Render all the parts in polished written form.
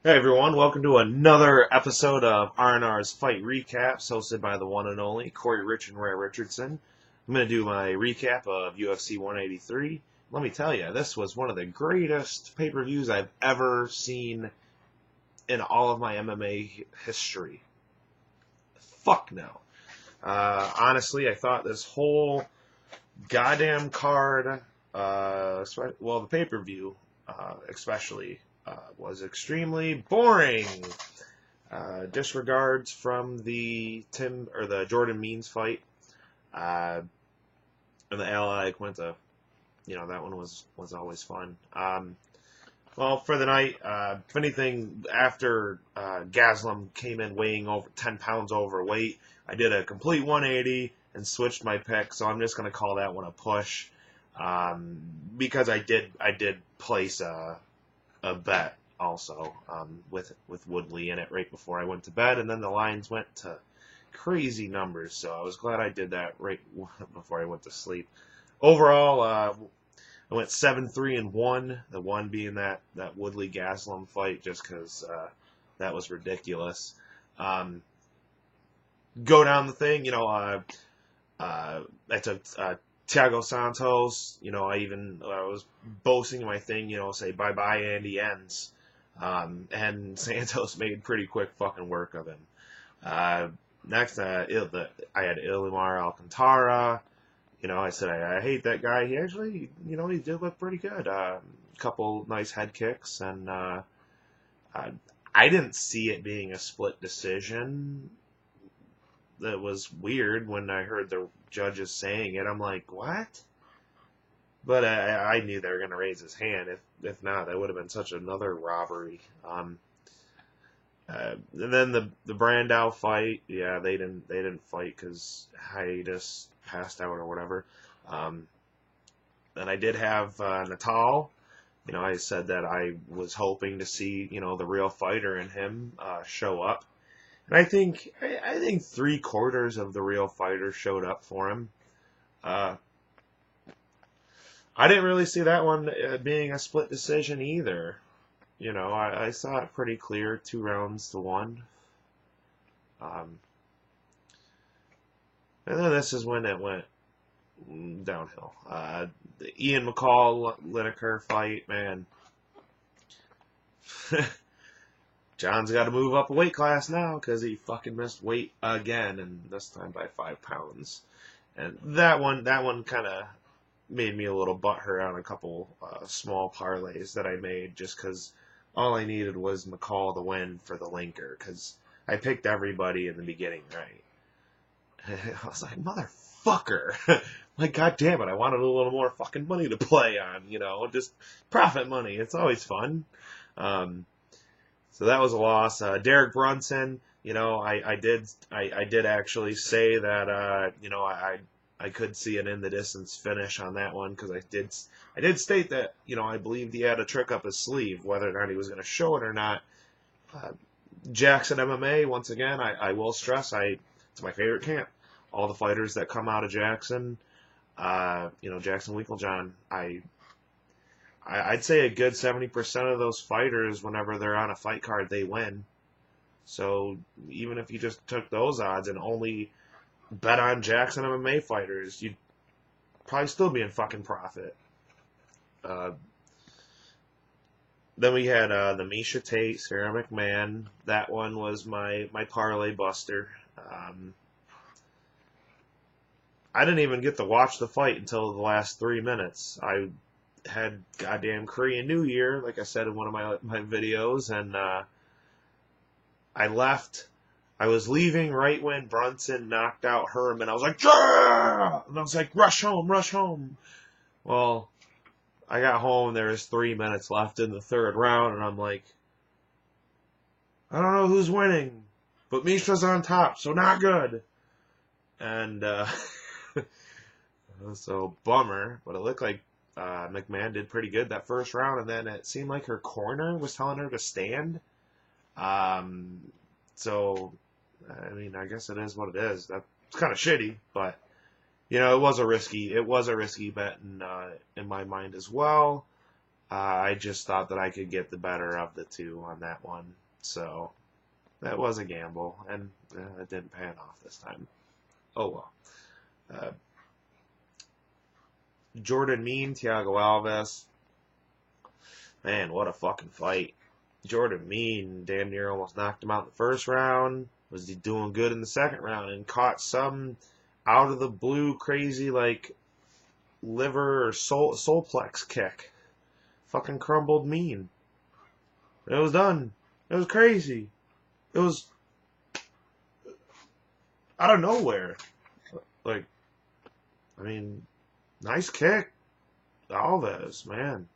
Hey everyone, welcome to another episode of R&R's Fight Recaps, hosted by the one and only Corey Rich and Ray Richardson. I'm going to do my recap of UFC 183. Let me tell you, this was one of the greatest pay-per-views I've ever seen in all of my MMA history. Fuck no. Honestly, I thought this whole goddamn card, the pay-per-view especially, was extremely boring. Disregards from the Jordan Means fight, and the Iaquinta. That one was always fun. Well, for the night, if anything, after Gastelum came in weighing over 10 pounds overweight, I did a complete 180 and switched my pick. So I'm just going to call that one a push, because I did place a bet also, with Woodley in it right before I went to bed, and then the lines went to crazy numbers, so I was glad I did that right before I went to sleep. Overall, I went 7-3-1, the one being that Woodley Gastelum fight, just because that was ridiculous. Go down the thing, I took Thiago Santos. I was boasting my thing, say bye-bye Andy Ends. And Santos made pretty quick fucking work of him. Next, I had Ilimar Alcantara. I said I hate that guy. He actually, he did look pretty good. Couple nice head kicks, and I didn't see it being a split decision. That was weird when I heard the judges saying it. I'm like, what? But I knew they were going to raise his hand. If not, that would have been such another robbery. And then the Brandao fight, yeah, they didn't fight because hiatus passed out or whatever. Then I did have Natal. I said that I was hoping to see the real fighter in him show up, and I think 3/4 of the real fighter showed up for him. I didn't really see that one being a split decision either. I saw it pretty clear, 2-1. Um, and then this is when it went downhill. The Ian McCall Lineker fight, man. John's got to move up a weight class now because he fucking missed weight again, and this time by 5 pounds. And that one kind of made me a little butthurt on a couple small parlays that I made, just because all I needed was McCall to win for the Lineker, because I picked everybody in the beginning right. I was like, motherfucker. Like, god damn it, I wanted a little more fucking money to play on, just profit money. It's always fun. So that was a loss. Derek Brunson, I did actually say that, I could see an in the distance finish on that one, because I did state that I believed he had a trick up his sleeve. Whether or not he was going to show it or not, Jackson MMA, once again, I will stress, it's my favorite camp. All the fighters that come out of Jackson, Jackson Winklejohn, I'd say a good 70% of those fighters, whenever they're on a fight card, they win. So even if you just took those odds and only bet on Jackson MMA fighters, you'd probably still be in fucking profit. Then we had the Misha Tate, Sarah McMahon. That one was my parlay buster. I didn't even get to watch the fight until the last 3 minutes. I had goddamn Korean New Year, like I said in one of my videos, and I left. I was leaving right when Brunson knocked out Herman. I was like, "Yeah!" And I was like, rush home. Well, I got home, there was 3 minutes left in the third round, and I'm like, I don't know who's winning, but Misha's on top, so not good. And so bummer, but it looked like McMahon did pretty good that first round, and then it seemed like her corner was telling her to stand. So, I mean, I guess it is what it is. That's kind of shitty, but it was a risky bet in my mind as well. I just thought that I could get the better of the two on that one. So that was a gamble, and it didn't pan off this time. Oh well. Jordan Mean, Thiago Alves. Man, what a fucking fight. Jordan Mean damn near almost knocked him out in the first round. Was he doing good in the second round and caught some out of the blue crazy like liver or soulplex kick. Fucking crumbled Mean. It was done. It was crazy. It was out of nowhere. Like, I mean, nice kick. Alves, man.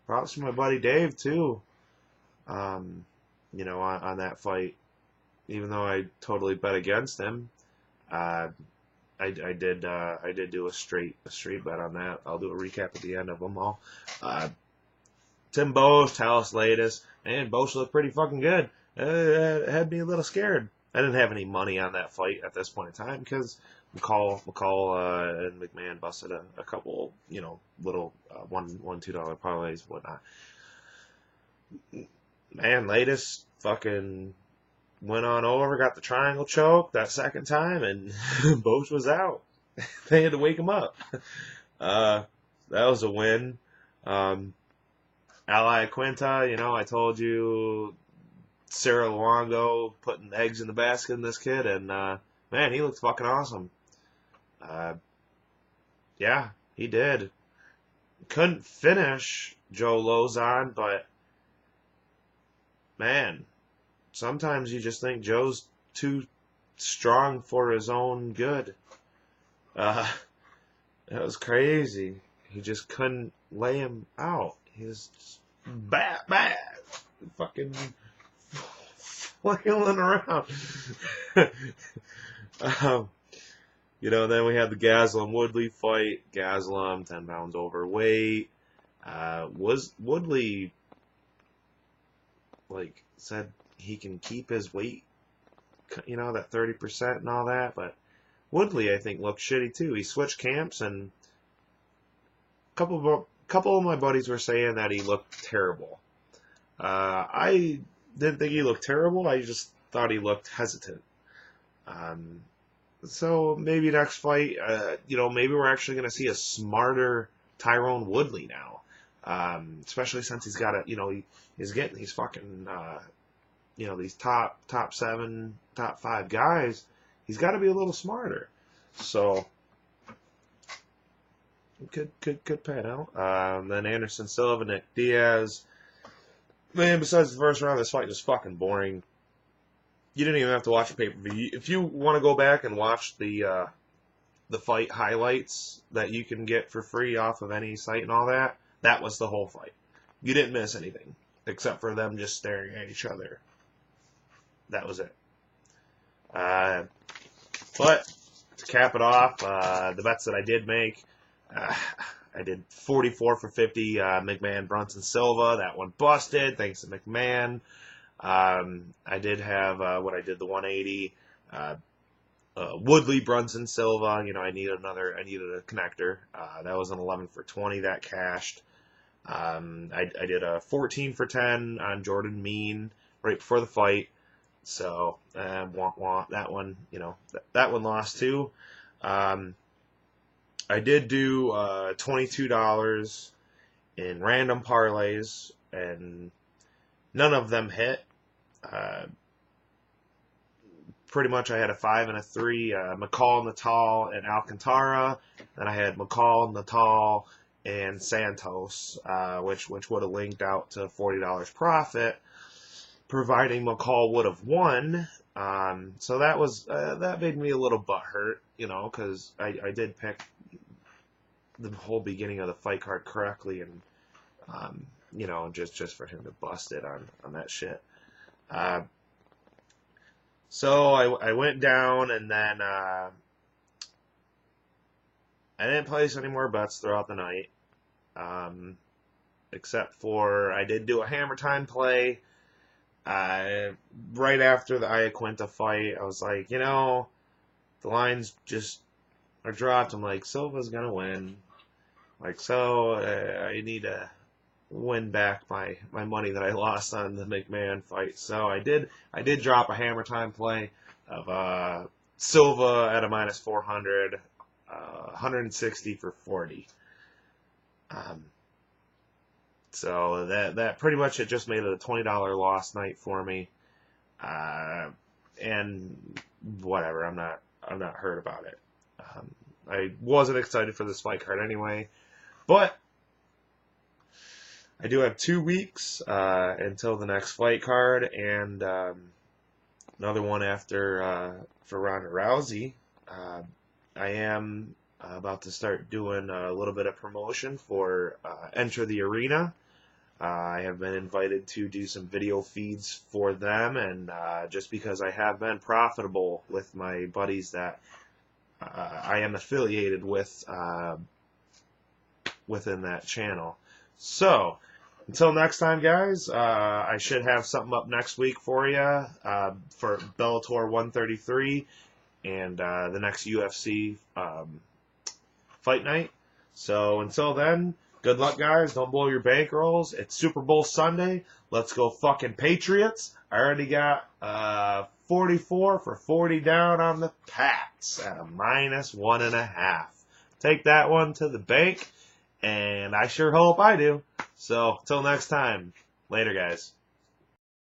Props to my buddy Dave, too. On that fight. Even though I totally bet against him, I did do a straight bet on that. I'll do a recap at the end of them all. Tim Bosch, Talis Latis, and Bosch looked pretty fucking good. It had me a little scared. I didn't have any money on that fight at this point in time because McCall and McMahon busted a couple, little $1-2 parlays, whatnot. Man, Latis fucking went on over, got the triangle choke that second time, and Bosch was out. They had to wake him up. That was a win. Iaquinta, I told you, Sarah Luongo putting eggs in the basket in this kid, and man, he looks fucking awesome. Yeah, he did. Couldn't finish Joe Lauzon, but man, sometimes you just think Joe's too strong for his own good. That was crazy. He just couldn't lay him out. He was bad, fucking flailing around. Then we had the Gastelum Woodley fight. Gastelum, 10 pounds overweight. Was Woodley said he can keep his weight, that 30% and all that, but Woodley, I think, looked shitty too. He switched camps, and a couple of my buddies were saying that he looked terrible. I didn't think he looked terrible. I just thought he looked hesitant. So maybe next fight, maybe we're actually going to see a smarter Tyrone Woodley now. Especially since he's got he's getting these fucking, these top 7, top 5 guys. He's got to be a little smarter. So could pan out. Then Anderson Silva, Nick Diaz. Man, besides the first round, this fight was fucking boring. You didn't even have to watch the pay-per-view. If you want to go back and watch the fight highlights that you can get for free off of any site and all that, that was the whole fight. You didn't miss anything except for them just staring at each other. That was it. But to cap it off, the bets that I did make, I did 44 for 50 McMahon Brunson Silva. That one busted thanks to McMahon. I did have the 180 Woodley Brunson Silva. I needed a connector. That was an 11 for 20 that cashed. I did a 14 for 10 on Jordan Mean right before the fight. So that one, that one lost too. I did do $22 in random parlays, and none of them hit. Pretty much I had a 5 and a 3, McCall, Natal, and Alcantara. Then I had McCall, Natal, and Santos, which would have linked out to $40 profit, providing McCall would have won. So that made me a little butthurt, because I did pick the whole beginning of the fight card correctly, and just for him to bust it on that shit. So I went down, and then I didn't place any more bets throughout the night, except for I did do a hammer time play right after the Iaquinta fight. I was like, the lines just are dropped. I'm like, Silva's gonna win. I need to win back my money that I lost on the McMahon fight. So I did drop a hammer time play of Silva at a minus 400, 160 for 40. So that pretty much it just made it a $20 loss night for me. And whatever, I'm not hurt about it. I wasn't excited for this fight card anyway, but I do have 2 weeks until the next fight card, and another one after for Ronda Rousey. I am about to start doing a little bit of promotion for Enter the Arena. I have been invited to do some video feeds for them, and just because I have been profitable with my buddies that I am affiliated with within that channel. So, until next time, guys, I should have something up next week for you for Bellator 133 and the next UFC fight night. So, until then, good luck, guys. Don't blow your bankrolls. It's Super Bowl Sunday. Let's go fucking Patriots. I already got 44 for 40 down on the Pats at a minus 1.5. Take that one to the bank, and I sure hope I do. So, till next time. Later, guys.